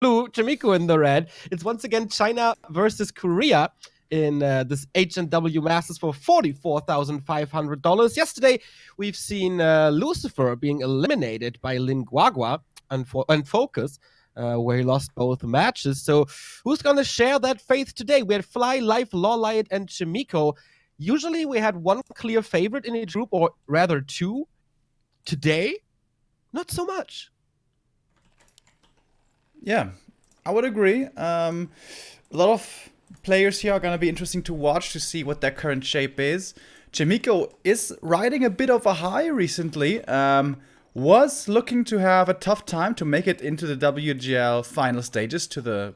blue, Chaemiko in the red. It's once again China versus Korea in this H&W Masters for $44,500. Yesterday, we've seen Lucifer being eliminated by Lin Guagua and Focus, where he lost both matches. So who's going to share that faith today? We had Fly, Life, Lawlight, and Chaemiko. Usually we had one clear favorite in each group, or rather two. Today, not so much. Yeah, I would agree. A lot of players here are going to be interesting to watch to see what their current shape is. Chaemiko is riding a bit of a high recently. Was looking to have a tough time to make it into the WGL final stages to the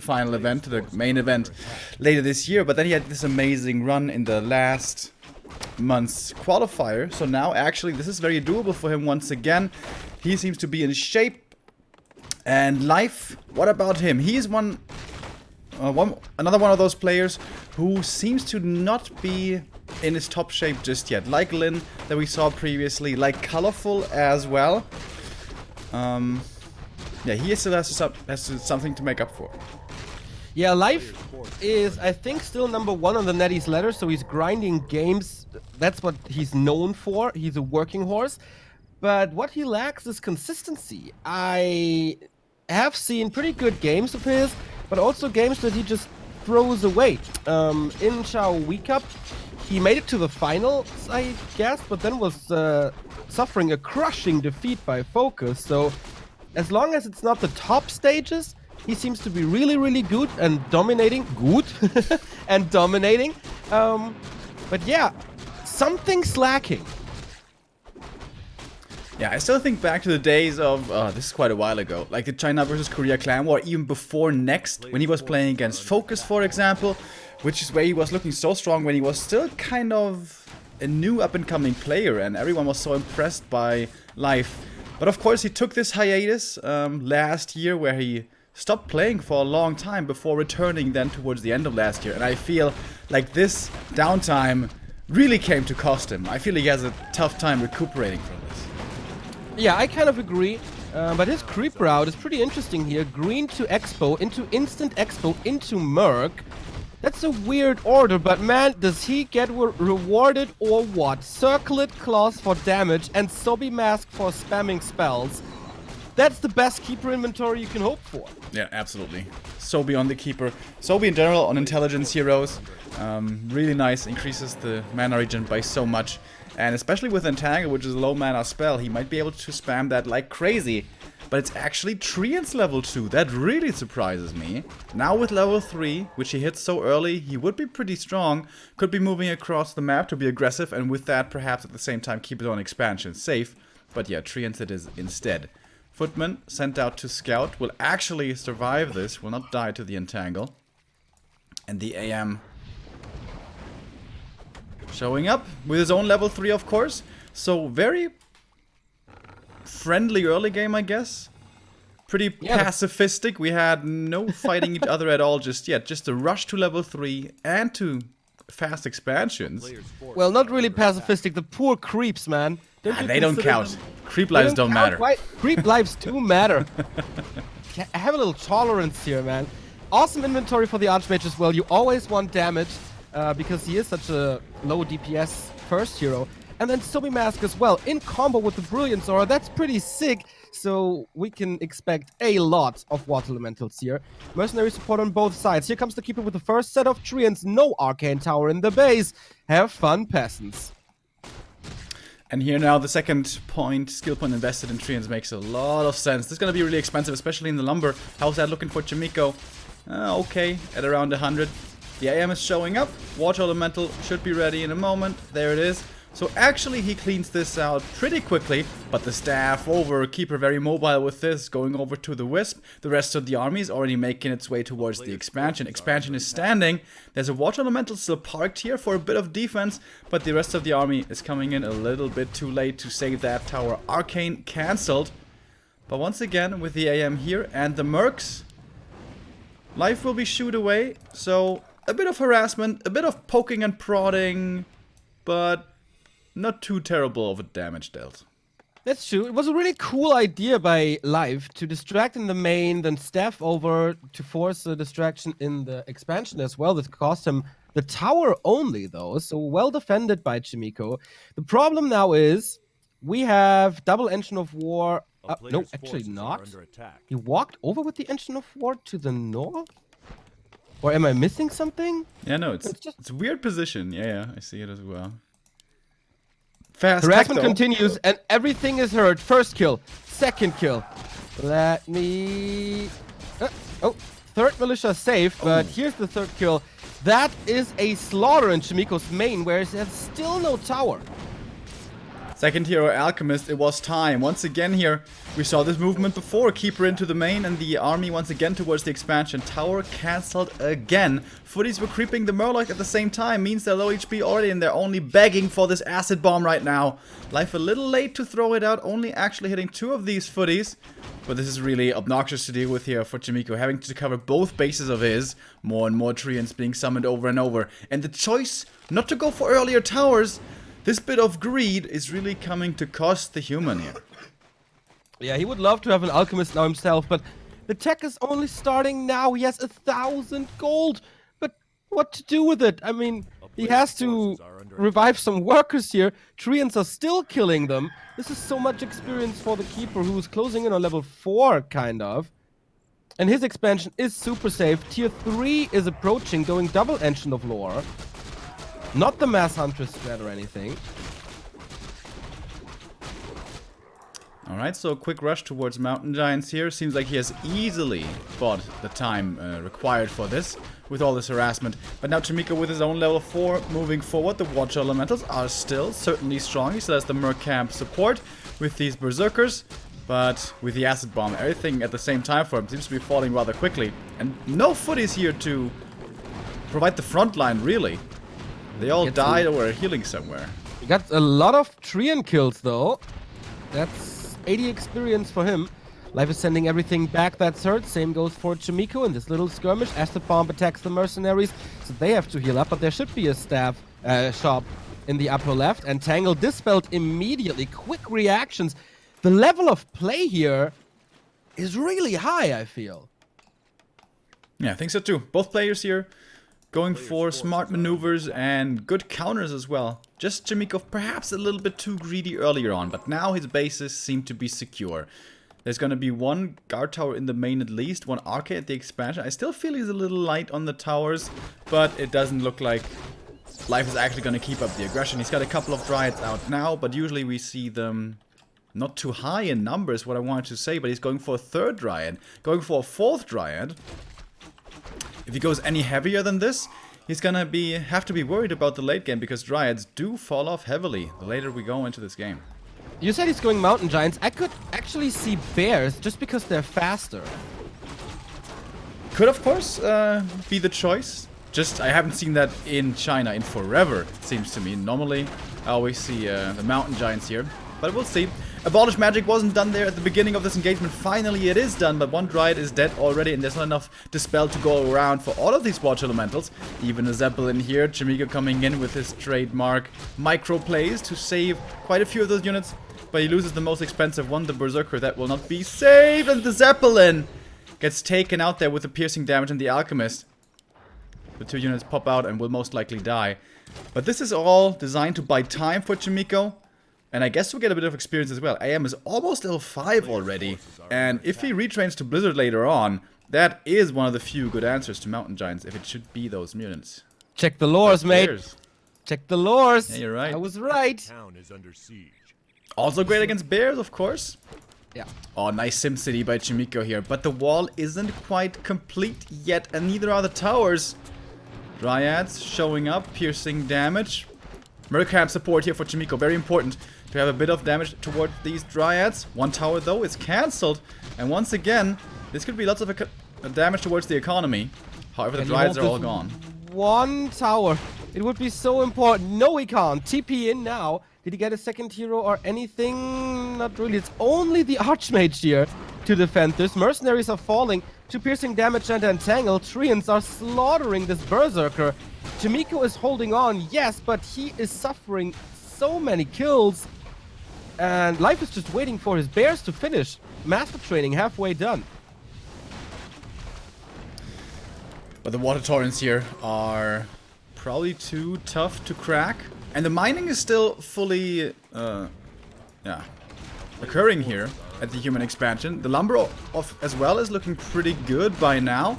final event, to the main event later this year. But then he had this amazing run in the last month's qualifier. So now actually this is very doable for him once again. He seems to be in shape. And Life, what about him? He's another one of those players who seems to not be in his top shape just yet. Like Lin that we saw previously, like Colorful as well. Yeah, he still has something to make up for. Yeah, Life is, I think, still number one on the Netties ladder, so he's grinding games. That's what he's known for. He's a working horse. But what he lacks is consistency. I have seen pretty good games of his, but also games that he just throws away. In Chao Wii Cup, he made it to the finals, I guess, but then was suffering a crushing defeat by Focus. So as long as it's not the top stages, he seems to be really, really good and dominating. Good and dominating. But yeah, something's lacking. Yeah, I still think back to the days of, this is quite a while ago, like the China versus Korea Clan War, even before Next, when he was playing against Focus, for example, which is where he was looking so strong when he was still kind of a new up-and-coming player, and everyone was so impressed by Life. But of course, he took this hiatus last year, where he stopped playing for a long time before returning then towards the end of last year, and I feel like this downtime really came to cost him. I feel he has a tough time recuperating from this. Yeah, I kind of agree, but his creep route is pretty interesting here. Green to Expo, into Instant Expo, into Merc. That's a weird order, but man, does he get rewarded or what? Circlet Claws for damage and Sobi Mask for spamming spells. That's the best keeper inventory you can hope for. Yeah, absolutely. Sobi on the keeper. Sobi in general on intelligence heroes. Really nice, increases the mana regen by so much. And especially with Entangle, which is a low mana spell, he might be able to spam that like crazy. But it's actually Treant's level 2. That really surprises me. Now with level 3, which he hits so early, he would be pretty strong. Could be moving across the map to be aggressive, and with that perhaps at the same time keep his own expansion safe. But yeah, Treant it is instead. Footman, sent out to scout, will actually survive this, will not die to the Entangle. And the AM showing up with his own level 3, of course. So very friendly early game, I guess. Pretty pacifistic. We had no fighting each other at all just yet. Just a rush to level 3 and to fast expansions. Well, not really pacifistic. The poor creeps, man. They don't count. Creep lives don't matter. Right? Creep lives do matter. Have a little tolerance here, man. Awesome inventory for the Archmage as well. You always want damage because he is such a low DPS first hero. And then Sobi Mask as well, in combo with the Brilliance Aura. That's pretty sick. So we can expect a lot of Water Elementals here. Mercenary support on both sides. Here comes the Keeper with the first set of Treants. No Arcane Tower in the base. Have fun, peasants. And here now the second point, skill point invested in Treants makes a lot of sense. This is going to be really expensive, especially in the lumber. How's that looking for Chaemiko? Okay, at around 100. The AM is showing up. Water Elemental should be ready in a moment. There it is. So actually he cleans this out pretty quickly, but the staff over, Keeper very mobile with this, going over to the Wisp. The rest of the army is already making its way towards the expansion. Expansion is standing. There's a Water Elemental still parked here for a bit of defense, but the rest of the army is coming in a little bit too late to save that tower. Arcane cancelled. But once again, with the AM here and the Mercs, life will be shooed away. So a bit of harassment, a bit of poking and prodding, but not too terrible of a damage dealt. That's true. It was a really cool idea by Live to distract in the main, then staff over to force a distraction in the expansion as well. That cost him the tower only, though. So well defended by Chaemiko. The problem now is we have double engine of war. No, actually not. He walked over with the engine of war to the north? Or am I missing something? Yeah, no, it's a weird position. Yeah, I see it as well. Fast harassment continues and everything is heard. First kill, second kill. Let me... third militia safe, but here's the third kill. That is a slaughter in Chaemiko's main, where it has still no tower. Second hero Alchemist, it was time. Once again here, we saw this movement before. Keeper into the main and the army once again towards the expansion. Tower cancelled again. Footies were creeping the Murloc at the same time. Means they're low HP already and they're only begging for this acid bomb right now. Life a little late to throw it out. Only actually hitting 2 of these footies. But this is really obnoxious to deal with here for Chaemiko. Having to cover both bases of his. More and more treants being summoned over and over. And the choice not to go for earlier towers. This bit of greed is really coming to cost the human here. Yeah, he would love to have an alchemist now himself, but the tech is only starting now. He has 1,000 gold, but what to do with it? I mean, he has to revive some workers here. Treants are still killing them. This is so much experience for the Keeper, who is closing in on level 4, kind of. And his expansion is super safe. Tier 3 is approaching, going double Engine of Lore. Not the Mass Huntress strat or anything. Alright, so a quick rush towards Mountain Giants here. Seems like he has easily bought the time required for this, with all this harassment. But now Chaemiko with his own level 4 moving forward. The Watch Elementals are still certainly strong. He still has the Merc Camp support with these Berserkers. But with the Acid Bomb, everything at the same time for him seems to be falling rather quickly. And no footies here to provide the front line, really. They all died or were healing somewhere. He got a lot of Treant kills, though. That's 80 experience for him. Life is sending everything back, that's hurt. Same goes for Chaemiko in this little skirmish. Acid Bomb attacks the mercenaries, so they have to heal up. But there should be a staff shop in the upper left. And Tangle dispelled immediately. Quick reactions. The level of play here is really high, I feel. Yeah, I think so too. Both players here going for smart maneuvers and good counters as well. Just Chaemiko perhaps a little bit too greedy earlier on, but now his bases seem to be secure. There's going to be one guard tower in the main at least, one arcade at the expansion. I still feel he's a little light on the towers, but it doesn't look like Life is actually going to keep up the aggression. He's got a couple of Dryads out now, but usually we see them not too high in numbers, what I wanted to say, but he's going for a 3rd Dryad, going for a 4th Dryad. If he goes any heavier than this, he's gonna have to be worried about the late game, because Dryads do fall off heavily the later we go into this game. You said he's going Mountain Giants. I could actually see Bears just because they're faster. Could, of course, be the choice. Just, I haven't seen that in China in forever, it seems to me. Normally, I always see the Mountain Giants here. But we'll see. Abolish Magic wasn't done there at the beginning of this engagement. Finally, it is done, but one Dryad is dead already, and there's not enough Dispel to go around for all of these Watch Elementals. Even a Zeppelin here. Chaemiko coming in with his trademark micro plays to save quite a few of those units, but he loses the most expensive one, the Berserker. That will not be saved, and the Zeppelin gets taken out there with the piercing damage, and the Alchemist. The 2 units pop out and will most likely die. But this is all designed to buy time for Chaemiko. And I guess we'll get a bit of experience as well. AM is almost level 5 already. And if he retrains to Blizzard later on, that is one of the few good answers to Mountain Giants, if it should be those mutants. Check the lores, mate. Check the lores. Yeah, you're right. I was right. Town is under siege. Also great against bears, of course. Yeah. Oh, nice SimCity by Chaemiko here. But the wall isn't quite complete yet, and neither are the towers. Dryads showing up, piercing damage. Mercamp support here for Chaemiko, very important to have a bit of damage toward these Dryads. One tower, though, is cancelled. And once again, this could be lots of damage towards the economy. However, the Dryads are all gone. One tower. It would be so important. No, he can't. TP in now. Did he get a second hero or anything? Not really. It's only the Archmage here to defend this. Mercenaries are falling to piercing damage and entangle. Treants are slaughtering this Berserker. Chaemiko is holding on, yes, but he is suffering so many kills. And Life is just waiting for his bears to finish. Master training halfway done. But the water torrents here are probably too tough to crack. And the mining is still fully, occurring here at the human expansion. The lumber as well is looking pretty good by now.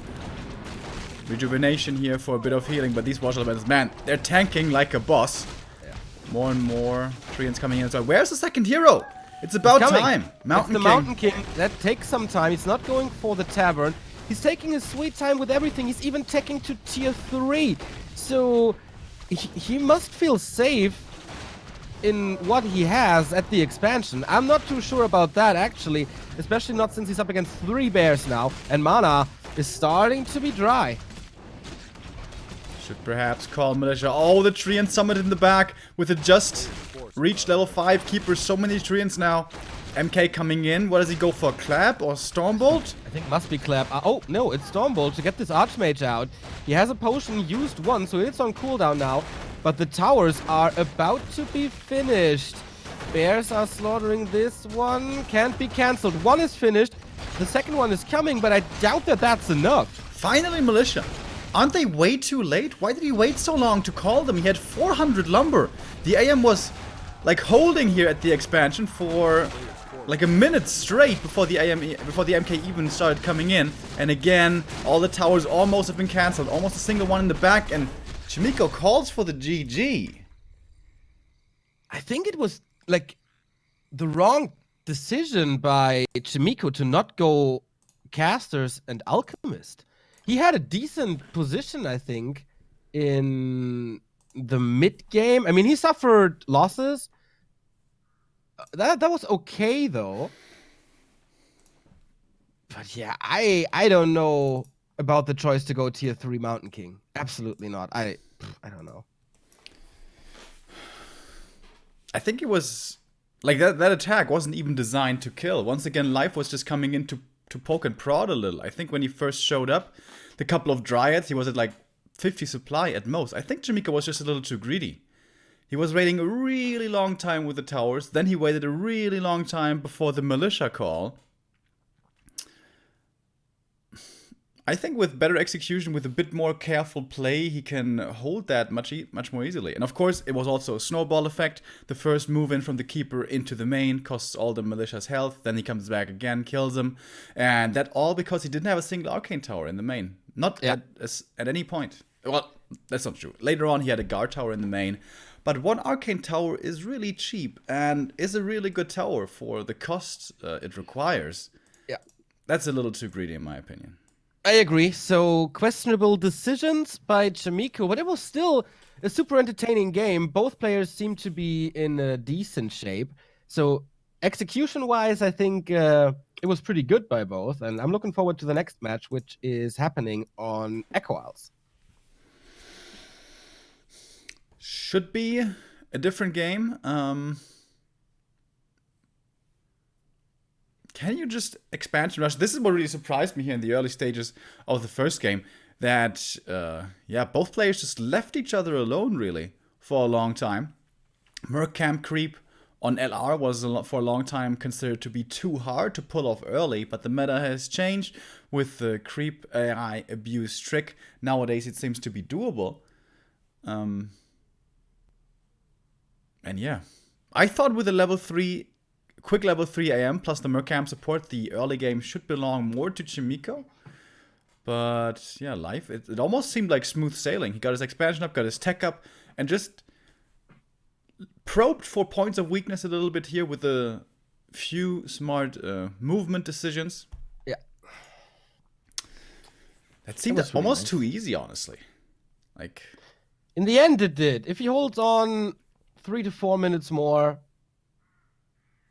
Rejuvenation here for a bit of healing, but these water elementals, man, they're tanking like a boss. Yeah. More and more treants coming in as well. Where's the second hero? It's about time. Mountain King. Mountain King. That takes some time. He's not going for the tavern. He's taking his sweet time with everything. He's even taking to tier 3. So he must feel safe in what he has at the expansion. I'm not too sure about that, actually. Especially not since he's up against 3 bears now. And mana is starting to be dry. Should perhaps call Militia. Oh, the Treant Summit in the back with a just reached level 5 keeper. So many Treants now. MK coming in. What does he go for? Clap or Stormbolt? I think must be Clap. Oh, no, it's Stormbolt to get this Archmage out. He has a potion used once, so it's on cooldown now. But the towers are about to be finished. Bears are slaughtering this one. Can't be cancelled. One is finished. The second one is coming, but I doubt that that's enough. Finally, Militia. Aren't they way too late? Why did he wait so long to call them? He had 400 lumber. The AM was like holding here at the expansion for like a minute straight before the MK even started coming in. And again, all the towers almost have been cancelled. Almost a single one in the back, and Chaemiko calls for the GG. I think it was like the wrong decision by Chaemiko to not go casters and alchemist. He had a decent position, I think, in the mid game. I mean, he suffered losses. That was okay though. But yeah, I don't know about the choice to go tier 3 Mountain King. Absolutely not. I don't know. I think it was like that attack wasn't even designed to kill. Once again, Life was just coming in to poke and prod a little. I think when he first showed up, the couple of Dryads, he was at like 50 supply at most. I think Chaemiko was just a little too greedy. He was waiting a really long time with the towers. Then he waited a really long time before the Militia call. I think with better execution, with a bit more careful play, he can hold that much more easily. And of course, it was also a snowball effect. The first move in from the Keeper into the main costs all the Militia's health. Then he comes back again, kills him. And that all because he didn't have a single Arcane Tower in the main. Not at any point. Well, that's not true. Later on, he had a Guard Tower in the main. But one Arcane Tower is really cheap and is a really good tower for the cost it requires. Yeah. That's a little too greedy in my opinion. I agree. So, questionable decisions by Chaemiko, but it was still a super entertaining game. Both players seem to be in a decent shape. So, execution-wise, I think it was pretty good by both. And I'm looking forward to the next match, which is happening on Echo Isles. Should be a different game. Can you just expansion rush? This is what really surprised me here in the early stages of the first game. That, both players just left each other alone, really, for a long time. Merc Camp creep on LR was for a long time considered to be too hard to pull off early, but the meta has changed with the creep AI abuse trick. Nowadays, it seems to be doable. And yeah, I thought with a quick level 3 AM plus the Mercamp support, the early game should belong more to Chaemiko. But yeah, Life, it almost seemed like smooth sailing. He got his expansion up, got his tech up, and just probed for points of weakness a little bit here with a few smart movement decisions. Yeah. That seemed really almost nice. too easy, honestly. Like, in the end, it did. If he holds on 3 to 4 minutes more,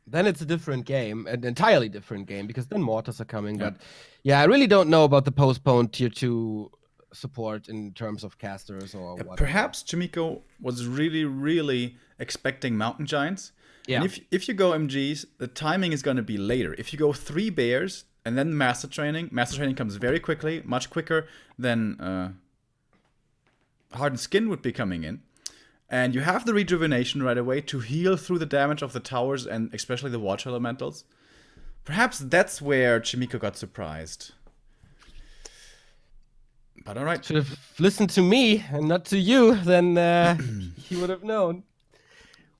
then it's a different game, an entirely different game, because then mortars are coming. Yeah. But yeah, I really don't know about the postponed tier 2 support in terms of casters or what. Perhaps Chaemiko was really, really expecting Mountain Giants. Yeah. And if you go MGs, the timing is going to be later. If you go 3 bears and then Master Training comes very quickly, much quicker than Hardened Skin would be coming in. And you have the rejuvenation right away to heal through the damage of the towers and especially the water elementals. Perhaps that's where Chaemiko got surprised. But alright. Should have listened to me and not to you, then he would have known.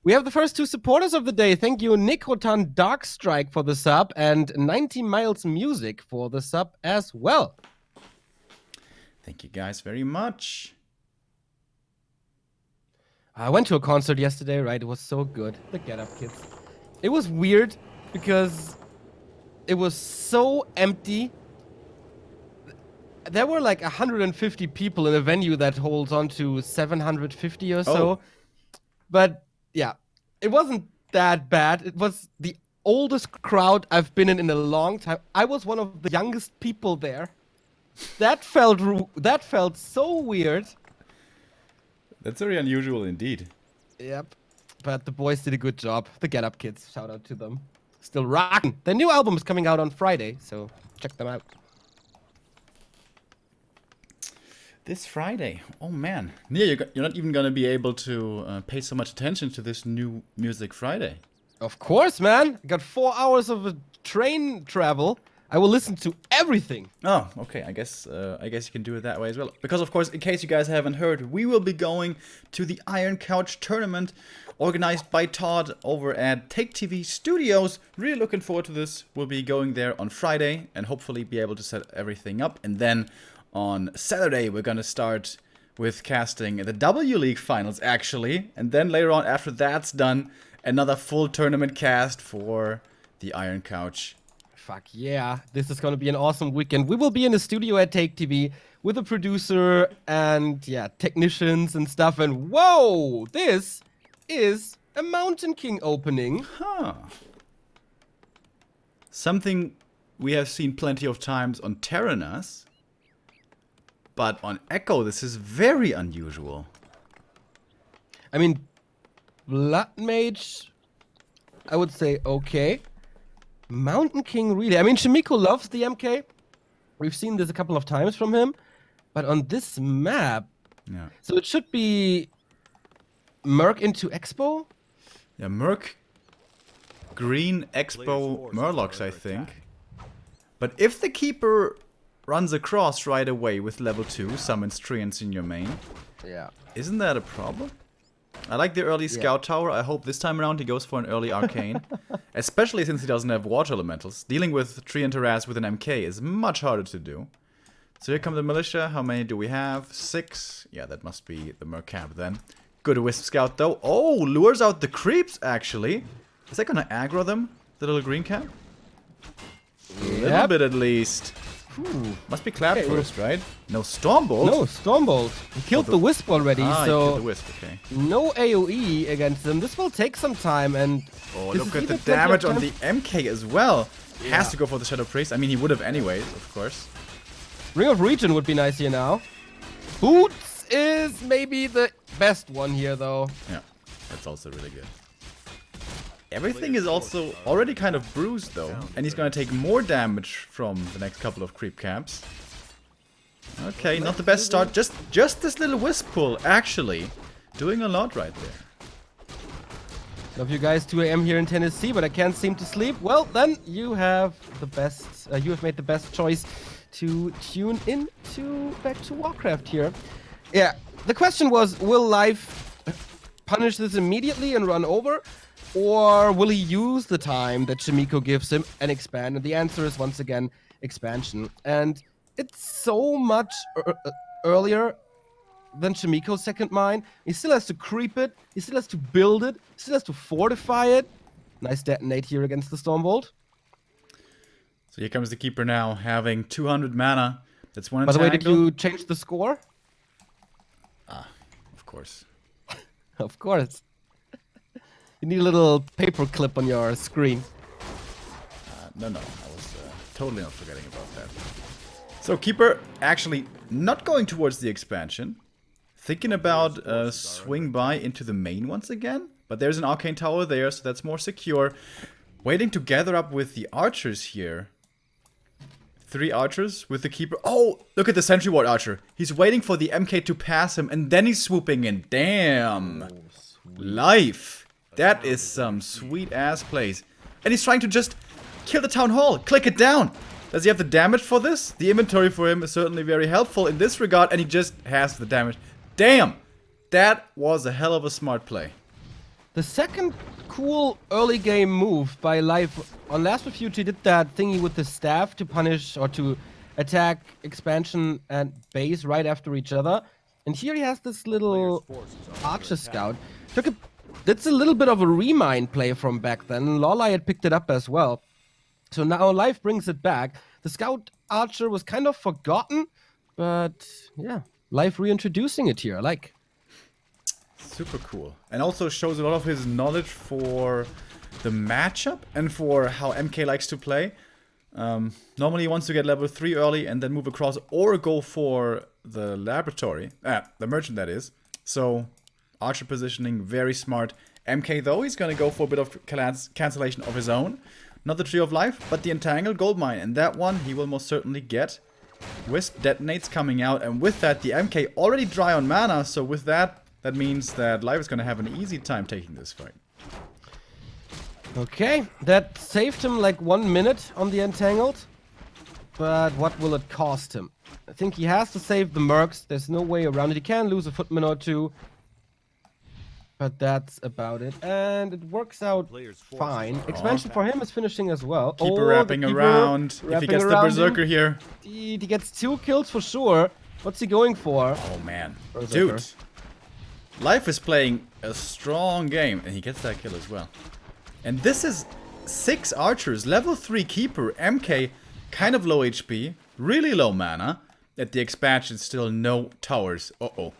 We have the first two supporters of the day. Thank you, Nikrotan Darkstrike for the sub and 90 Miles Music for the sub as well. Thank you guys very much. I went to a concert yesterday, right? It was so good. The Get Up Kids. It was weird because it was so empty. There were like 150 people in a venue that holds on to 750 or so. Oh. But yeah, it wasn't that bad. It was the oldest crowd I've been in a long time. I was one of the youngest people there. That felt so weird. That's very unusual indeed. Yep. But the boys did a good job. The Get Up Kids. Shout out to them. Still rocking. Their new album is coming out on Friday, so check them out. This Friday. Oh man. Neo, you're not even going to be able to pay so much attention to this new Music Friday. Of course, man. I got 4 hours of a train travel. I will listen to everything. Oh, okay. I guess you can do it that way as well. Because of course, in case you guys haven't heard, we will be going to the Iron Couch tournament organized by Todd over at Take TV Studios. Really looking forward to this. We'll be going there on Friday and hopefully be able to set everything up. And then on Saturday, we're gonna start with casting the W League finals actually. And then later on, after that's done, another full tournament cast for the Iron Couch. Fuck yeah, this is gonna be an awesome weekend. We will be in the studio at Take TV with a producer and yeah, technicians and stuff. And whoa, this is a Mountain King opening. Huh. Something we have seen plenty of times on Terranas, but on Echo this is very unusual. I mean, Blood Mage, I would say okay. Mountain King, really? I mean, Chaemiko loves the MK. We've seen this a couple of times from him. But on this map... Yeah. So it should be... Merc into Expo? Yeah, Merc, Green, Expo, Murlocs, I think. But if the Keeper runs across right away with level 2, summons Treants in your main, Yeah. isn't that a problem? I like the early Scout Tower. I hope this time around he goes for an early Arcane. Especially since he doesn't have Water Elementals. Dealing with Treant Harass with an MK is much harder to do. So here come the Militia. How many do we have? 6. Yeah, that must be the Merc camp then. Good Wisp Scout though. Oh, lures out the creeps actually. Is that gonna aggro them? The little green cap? A little bit at least. Ooh, must be Clap first, right? No Stormbolt? No, Stormbolt. He killed the Wisp already, Ah, so... he killed the Wisp, okay. No AoE against them. This will take some time, and... Oh, this look is at the either plenty damage of on time- the MK as well. Yeah. Has to go for the Shadow Priest. I mean, he would have anyways, of course. Ring of Region would be nice here now. Boots is maybe the best one here, though. Yeah, that's also really good. Everything is also already kind of bruised though, and he's gonna take more damage from the next couple of creep camps. Okay, not the best start. Just this little wisp pull, actually, doing a lot right there. Love you guys, 2 a.m. here in Tennessee, but I can't seem to sleep. Well, then you have the best. You have made the best choice to tune in to back to Warcraft here. Yeah, the question was, will Life punish this immediately and run over? Or will he use the time that Chaemiko gives him and expand? And the answer is, once again, expansion. And it's so much earlier than Chaemiko's second mine. He still has to creep it. He still has to build it. He still has to fortify it. Nice detonate here against the Stormbolt. So here comes the Keeper now, having 200 mana. That's one By the way, did entangle. you change the score? Ah, of course. Of course. You need a little paper clip on your screen. No, I was totally not forgetting about that. So Keeper actually not going towards the expansion. Thinking about swing by into the main once again. But there's an Arcane Tower there, so that's more secure. Waiting to gather up with the archers here. 3 archers with the keeper. Oh, look at the sentry ward archer. He's waiting for the MK to pass him, and then he's swooping in. Damn. Life. That is some sweet-ass plays. And he's trying to just kill the town hall. Click it down. Does he have the damage for this? The inventory for him is certainly very helpful in this regard, and he just has the damage. Damn. That was a hell of a smart play. The second cool early game move by Life on Last Refuge, he did that thingy with the staff to punish or to attack expansion and base right after each other. And here he has this little archer scout. That's a little bit of a remind play from back then. Lorelei had picked it up as well. So now Life brings it back. The scout archer was kind of forgotten, but yeah, Life reintroducing it here. I like. Super cool. And also shows a lot of his knowledge for the matchup and for how MK likes to play. Normally he wants to get level 3 early and then move across or go for the laboratory. The merchant, that is. So, archer positioning, very smart. MK, though, he's going to go for a bit of cancellation of his own. Not the Tree of Life, but the Entangled Goldmine. And that one he will most certainly get. Wisp detonates coming out. And with that, the MK already dry on mana. So with that, that means that Life is going to have an easy time taking this fight. Okay, that saved him like 1 minute on the Entangled. But what will it cost him? I think he has to save the Mercs. There's no way around it. He can lose a footman or two. But that's about it. And it works out fine. Expansion for him is finishing as well. Keeper wrapping around. If he gets the Berserker here. He gets 2 kills for sure. What's he going for? Oh man. Berserker. Dude. Life is playing a strong game. And he gets that kill as well. And this is 6 archers. Level 3 keeper. MK. Kind of low HP. Really low mana. At the expansion still no towers. Uh-oh.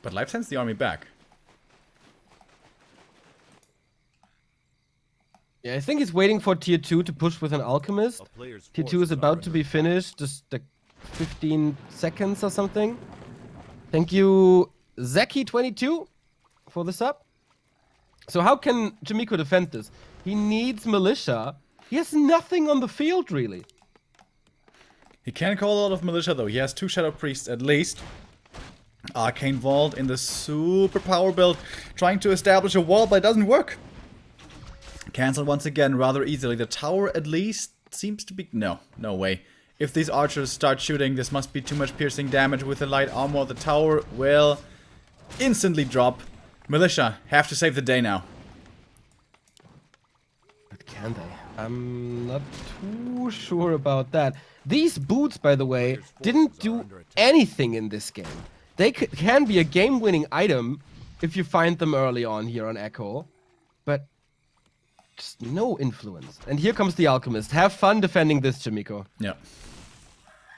But Life sends the army back. Yeah, I think he's waiting for tier 2 to push with an alchemist. Tier 2 is about to be finished, just like 15 seconds or something. Thank you, Zeki22, for the sub. So how can Chaemiko defend this? He needs militia. He has nothing on the field, really. He can call a lot of militia, though. He has 2 Shadow Priests at least. Arcane Vault in the super power build, trying to establish a wall, but it doesn't work. Cancel once again rather easily. The tower at least seems to be... No way. If these archers start shooting, this must be too much piercing damage with the light armor. The tower will instantly drop. Militia have to save the day now. But can they? I'm not too sure about that. These boots, by the way, didn't do anything in this game. They can be a game-winning item if you find them early on here on Echo, but just no influence. And here comes the Alchemist. Have fun defending this, Chaemiko. Yeah.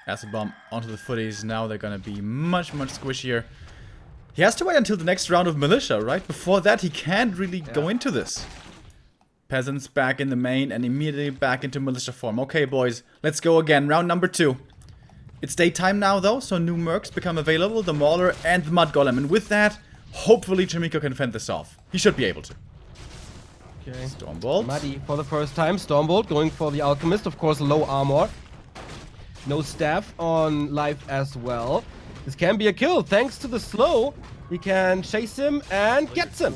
Acid Bomb onto the footies. Now they're gonna be much squishier. He has to wait until the next round of Militia, right? Before that, he can't really go into this. Peasants back in the main and immediately back into Militia form. Okay, boys, let's go again. Round number 2. It's daytime now, though, so new mercs become available, the Mauler and the Mud Golem. And with that, hopefully Chaemiko can fend this off. He should be able to. Okay. Stormbolt. Muddy for the first time. Stormbolt going for the Alchemist. Of course, low armor. No staff on Life as well. This can be a kill. Thanks to the slow, he can chase him and gets him.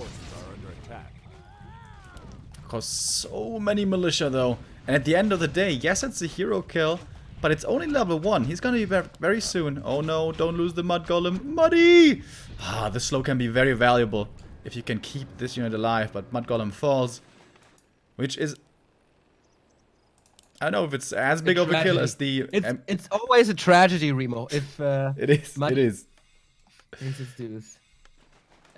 Because so many militia, though. And at the end of the day, yes, it's a hero kill. But it's only level 1. He's gonna be back very soon. Oh no, don't lose the Mud Golem. Muddy! Ah, the slow can be very valuable if you can keep this unit alive. But Mud Golem falls. Which is... I don't know if it's as big of a kill as the... It's always a tragedy, Remo. If it is. It is. Let's do this.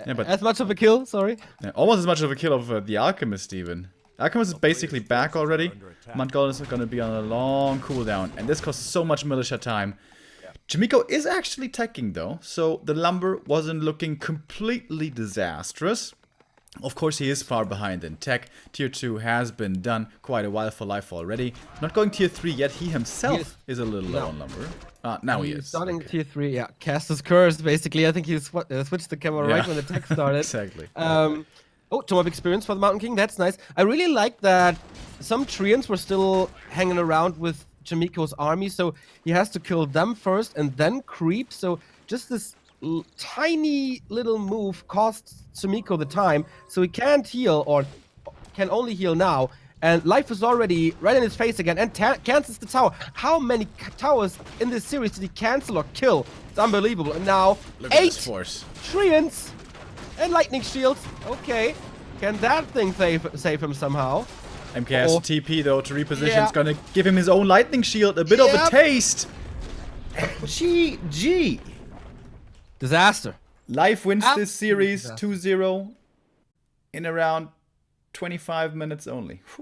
Yeah, but as much of a kill, sorry. Yeah, almost as much of a kill of the Alchemist, even. Alchemist is basically back already. Mud Golem is going to be on a long cooldown. And this costs so much militia time. Chaemiko is actually teching, though. So the lumber wasn't looking completely disastrous. Of course, he is far behind in tech. Tier 2 has been done quite a while for Life already. Not going Tier 3 yet. He himself is a little low on lumber. Now he is. Starting Tier 3, yeah. Cast is cursed, basically. I think he switched the camera right when the tech started. Exactly. Oh, Tome of Experience for the Mountain King. That's nice. I really like that some Treants were still hanging around with Chaemiko's army, so he has to kill them first and then creep. So just this tiny little move costs Chaemiko the time, so he can't heal, or can only heal now. And life is already right in his face again, and cancels the tower. How many towers in this series did he cancel or kill? It's unbelievable. And now, Look at 8 this force. Treants and lightning shields. Okay, can that thing save him somehow? MK has to TP though to reposition. Yeah. It's gonna give him his own lightning shield. A bit of a Yep. taste. GG. Disaster. Life wins Absolute this series disaster. 2-0 in around 25 minutes only.